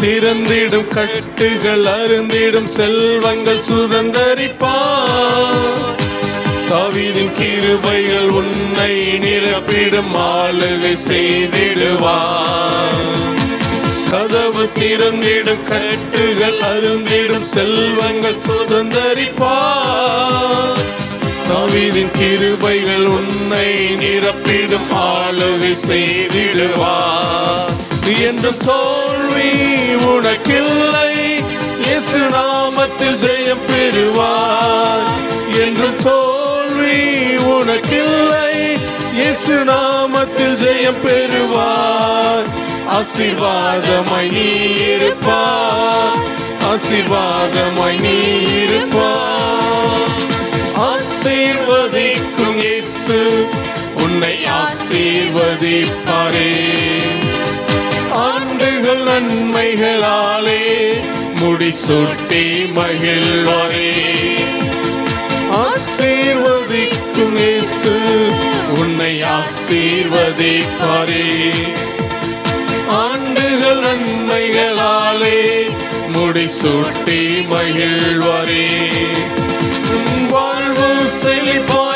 திறந்திடும் கட்டுகள் அருந்திடும் செல்வங்கள் சுதந்தரிப்பார். தாவீதின் கிருபைகள் உன்னை நிரப்பிடும் ஆளுகை செய்திடுவார். கதவு திறந்திடும் கட்டுகள் அருந்திடும் செல்வங்கள் சுதந்தரிப்பார். தாவீதின் கிருபைகள் உன்னை நிரப்பிடும் ஆளுகை செய்திடுவார். என்றும் தோல்வி உனக்கில்லை, இயேசு நாமத்தில் ஜெயம் பெறுவார். என்றும் தோல்வி உனக்கில்லை, இயேசு நாமத்தில் ஜெயம் பெறுவார். ஆசீர்வாதமாய் நீ இருப்பார், ஆசீர்வாதமாய் நீ இருப்பார். ஆசீர்வதிக்கும் இயேசு உன்னை ஆசீர்வதிப்பாரே. ஆண்டுகள் நன்மைகளாலே முடிசூட்டி மகிழ்வாரே. ஆசீர்வதிக்கும் இயேசு உன்னை ஆசீர்வதிப்பாரே. ஆண்டுகள் நன்மைகளாலே முடிசூட்டி மகிழ்வாரே. வாழ்வு செழிப்பாய்